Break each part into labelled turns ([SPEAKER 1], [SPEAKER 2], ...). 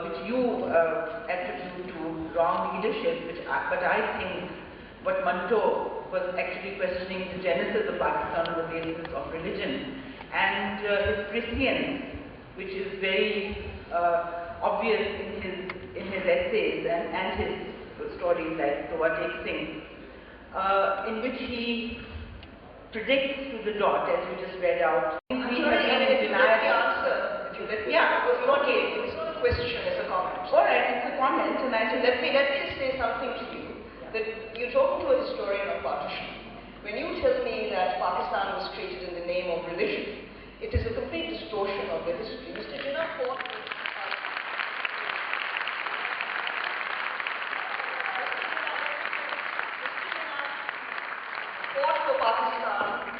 [SPEAKER 1] which you attribute to wrong leadership, but I think what Manto was actually questioning the genesis of Pakistan on the basis of religion, and his prescience, which is very obvious in his essays and his stories like Poetic Things, in which he predicts to the dot, as you just read out.
[SPEAKER 2] I'm sorry, if you let me answer,
[SPEAKER 1] Yeah,
[SPEAKER 2] it was not a question, it's a comment.
[SPEAKER 1] All right, it's a comment, and I said,
[SPEAKER 2] let me say something to you. That you're talking to a historian of partition. When you tell me that Pakistan was created in the name of religion, it is a complete distortion of the history. Mr. Jinnah fought for Pakistan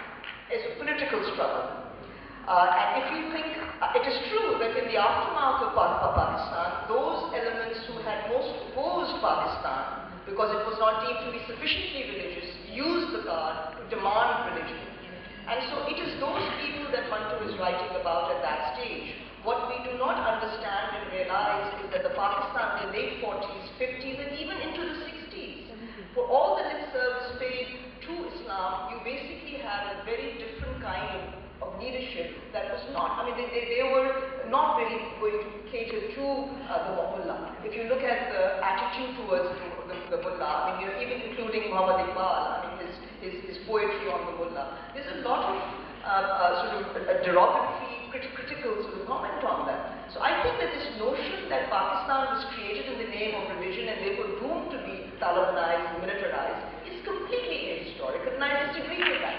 [SPEAKER 2] is a political struggle. And if you think, it is true that in the aftermath of Pakistan, those elements who had most opposed Pakistan, because it was not deemed to be sufficiently religious, used the card to demand religion. And so it is those people that Manto is writing about at that stage. What we do not understand and realize is that the Pakistan in the late 40s, 50s, and even into the 60s, for all the lip service paid to Islam, you basically had a very different kind of leadership that was not, I mean, they were not really going to cater to the mullah. If you look at the attitude towards the mullah, I mean, even including Muhammad Iqbal, I mean, his poetry on the mullah, there's a lot of sort of derogatory, critical sort of comment on that. So I think that this notion that Pakistan was created in the name of religion and they were doomed to be Talibanized, militarized, is completely ahistorical, and I disagree with that.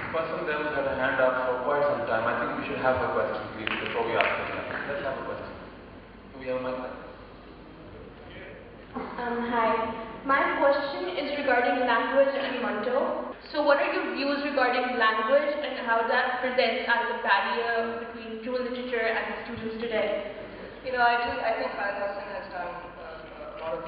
[SPEAKER 3] Person there who's had a hand up for quite some time. I think we should have a question, please, before we ask him. Let's have a question. Do we have a mic?
[SPEAKER 4] Hi. My question is regarding language and Manto. So what are your views regarding language and how that presents as a barrier between true literature and the students today?
[SPEAKER 2] You know, I think Khaled Hassan has done a lot of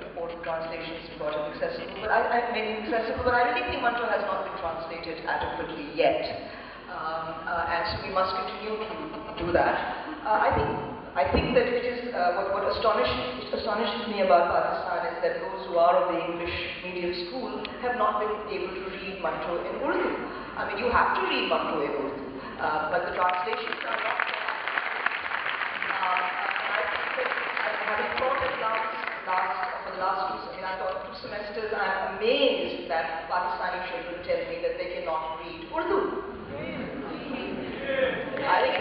[SPEAKER 2] important translations and got it accessible, but I made it accessible, but I really think Manto has not been translated adequately yet. And so we must continue to do that. I think that it is, what astonishes me about Pakistan is that those who are of the English medium school have not been able to read Manto in Urdu. I mean, you have to read Manto in Urdu, but the translations are not. I think that having taught it for the last two semesters, I'm amazed that Pakistani children tell me that they cannot read Urdu. I think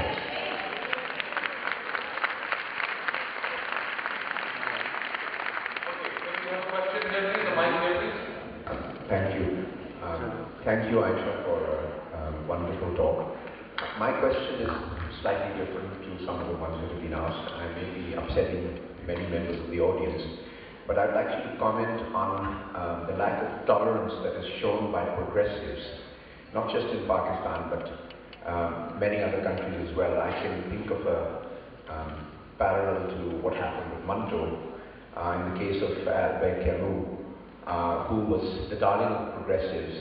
[SPEAKER 5] Thank you. Thank you, Ayesha, for a wonderful talk. My question is slightly different to some of the ones that have been asked. I may be upsetting many members of the audience, but I'd like you to comment on the lack of tolerance that is shown by progressives, not just in Pakistan, but many other countries as well. I can think of a parallel to what happened with Manto in the case of Albert Camus, who was the darling of progressives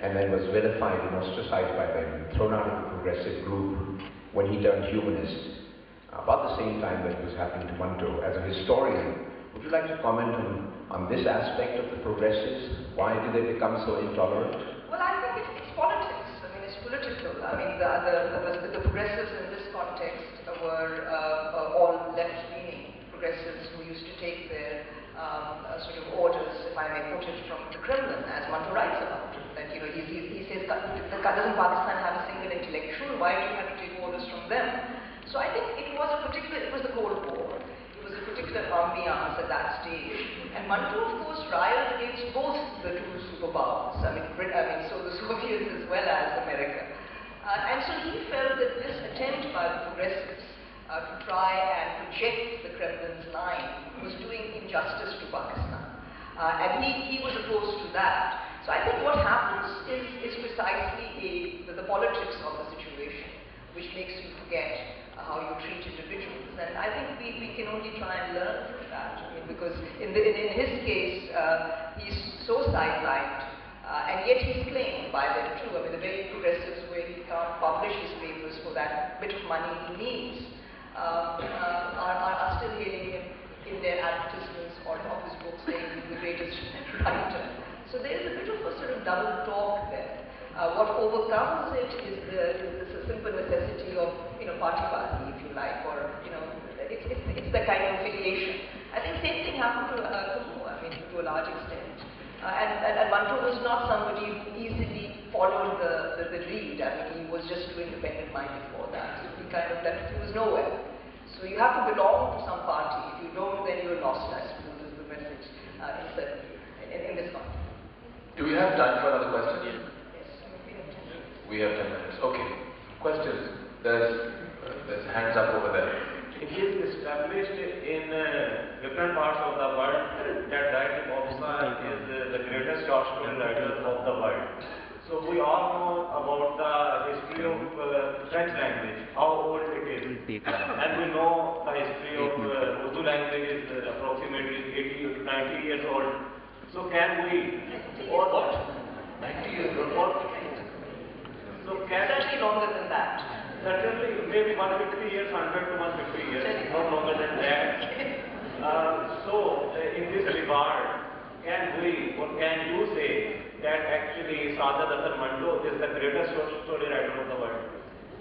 [SPEAKER 5] and then was vilified and ostracized by them, thrown out of the progressive group when he turned humanist, about the same time that was happening to Manto. As a historian, would you like to comment on this aspect of the progressives? Why did they become so intolerant?
[SPEAKER 2] Well, I think it's politics. I mean, it's political. I mean, the progressives in this context were all left-leaning progressives who used to take their sort of orders, if I may put it, from the Kremlin, as Manto writes about. That, you know, he says, doesn't Pakistan have a single intellectual? Why do you have to take orders from them? So I think it was the Cold War. It was a particular ambiance at that stage. And Manto, of course, riled against both the two superpowers. I mean, so the Soviets as well as America. And so he felt that this attempt by the progressives to try and project the Kremlin's line was doing injustice to Pakistan. And he was opposed to that. So I think what happens is precisely the politics of the situation, which makes you forget how you treat individuals. And I think we can only try and learn from that. I mean, because in his case, he's so sidelined And yet he's claimed by them too, I mean the very progressives where he can't publish his papers for that bit of money he needs, are still hailing him in their advertisements or of his books saying he's the greatest writer. So there is a bit of a sort of double talk there. What overcomes it is the simple necessity of, party, if you like, or, it's the kind of affiliation. I think same thing happened to Kumu, I mean, to a large extent. And Manto was not somebody who easily followed the lead. I mean, he was just too independent mind before that. So he kind of left, he was nowhere. So you have to belong to some party. If you don't, then you're lost, I suppose, is the message in this context.
[SPEAKER 3] Do we have time for another question?
[SPEAKER 2] Yes,
[SPEAKER 3] we have 10 minutes. Okay. Questions? There's hands up over there.
[SPEAKER 6] It is established in different parts of the world that Dr. Ayesha is the greatest short story writer of the world. So we all know about the history of French language, how old it is. And we know the history of Urdu language is approximately 80 to 90 years old. So can we, or what?
[SPEAKER 3] 90 years old?
[SPEAKER 6] So can
[SPEAKER 2] certainly longer than that.
[SPEAKER 6] Certainly, maybe 150 years, 100 to 150 years, not longer than that. So, in this regard, can we, or can you say that actually Saadat Hasan Manto is the greatest short story writer of the world?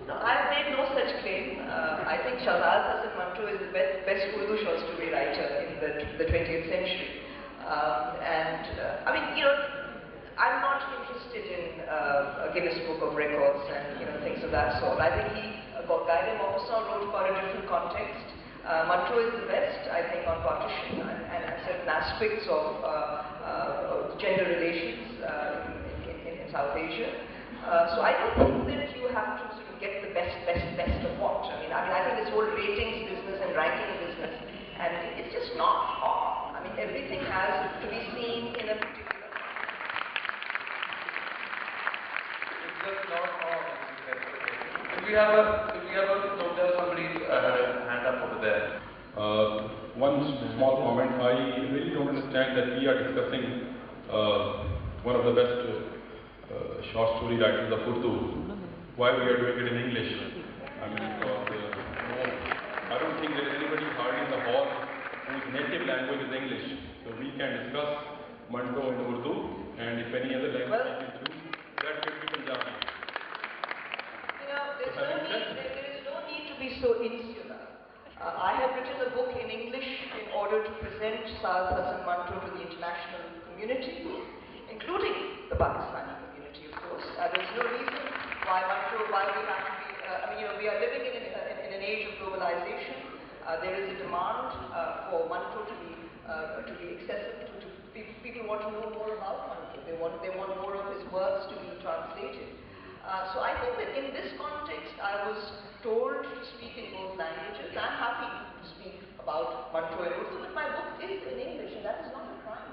[SPEAKER 2] No, I've made no such claim. I think Jalal Hasan Manto is the best Urdu short story writer in the 20th century. I mean, I'm not interested in a Guinness Book of Records and things of that sort. I think Guy Maupassant wrote about a different context. Manto is the best, I think, on partition and certain aspects of gender relations in South Asia. So I don't think that you have to sort of get the best of what. I mean, I think this whole ratings business and ranking business, and it's just not on. I mean, everything has to be seen in a particular.
[SPEAKER 3] Just not all. If we have a, no, there's somebody had a hand up over there.
[SPEAKER 7] One small comment. I really don't understand that we are discussing one of the best short story writers of Urdu. Why we are doing it in English? I mean, because I don't think there is anybody hardly in the hall whose native language is English. So we can discuss Manto in Urdu, and if any other language we can choose, that could be Punjabi.
[SPEAKER 2] There is no need to be so insular. I have written a book in English in order to present Saadat Hasan Manto to the international community, including the Pakistani community, of course. There's no reason why we have to be, we are living in an age of globalization. There is a demand for Manto to be accessible to people want to know more about Manto. They want more of his works to be translated. So I think that in this context, I was told to speak in both languages. I'm happy to speak about Manto and Urdu, but my book is in English, and that is not a crime.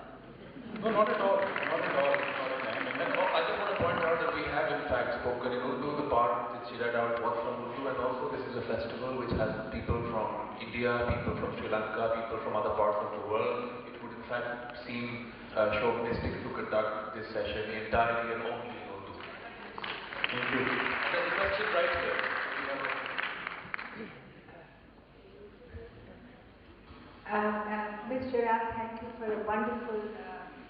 [SPEAKER 3] No, not at all. Not at all. It's not a crime. And I just want to point out that we have in fact spoken in Urdu. The part that she read out was from Urdu, and also this is a festival which has people from India, people from Sri Lanka, people from other parts of the world. It would in fact seem chauvinistic to conduct this session entirely and only in Urdu. Thank you. And there's a question right here.
[SPEAKER 8] Ms. Jalal, thank you for a wonderful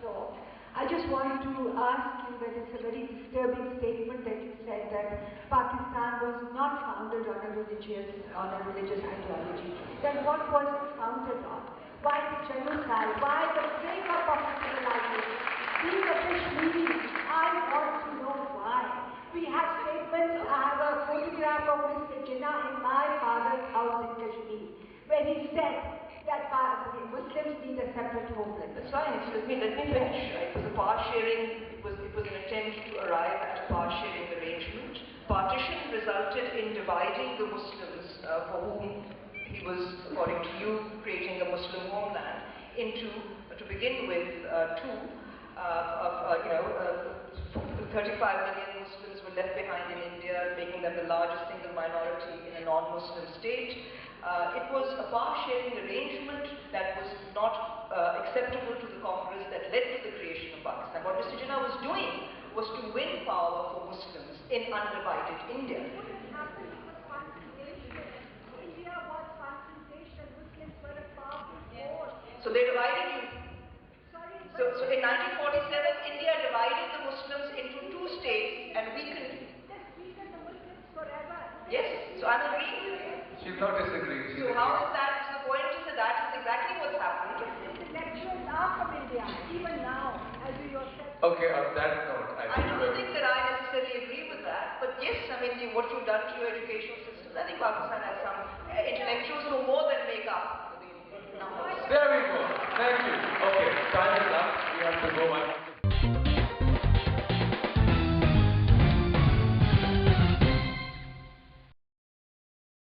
[SPEAKER 8] talk. I just wanted to ask you that it's a very disturbing statement that you said that Pakistan was not founded on a religious ideology. Then what was it founded on? Why the genocide? Why the breakup of civilization? Being a Kashmiri, I want to know why. We have statements. I have a photograph of Mr. Jinnah in my father's house in Kashmir, where he said that Muslims need a separate homeland.
[SPEAKER 2] That's fine. So let me finish. It was a power sharing. It was an attempt to arrive at a power sharing arrangement. Partition resulted in dividing the Muslims, for whom he was, according to you, creating a Muslim homeland into, to begin with, 35 million Muslims were left behind in India, making them the largest single minority in a non-Muslim state. It was a power-sharing arrangement that was not acceptable to the Congress that led to the creation of Pakistan. And what Mr. Jinnah was doing was to win power for Muslims in undivided India.
[SPEAKER 8] India was concentration. Muslims were a powerful force.
[SPEAKER 2] So they divided you.
[SPEAKER 8] Sorry,
[SPEAKER 2] So in 1947, India divided the Muslims into two states and weakened you.
[SPEAKER 8] this weakened the Muslims forever.
[SPEAKER 2] Yes, so I'm agreeing with you.
[SPEAKER 3] She's not disagreeing. She's
[SPEAKER 2] So how is that? So the point is that is exactly what's happened.
[SPEAKER 8] Intellectuals are from India, even now, as you yourself.
[SPEAKER 3] Okay, on that note,
[SPEAKER 2] I don't think that I necessarily agree with that, but yes, I mean, what you've done to your educational systems, I think Pakistan has some intellectuals who more than make up for the numbers.
[SPEAKER 3] There we go. Thank you. Okay, time is up. We have to go on.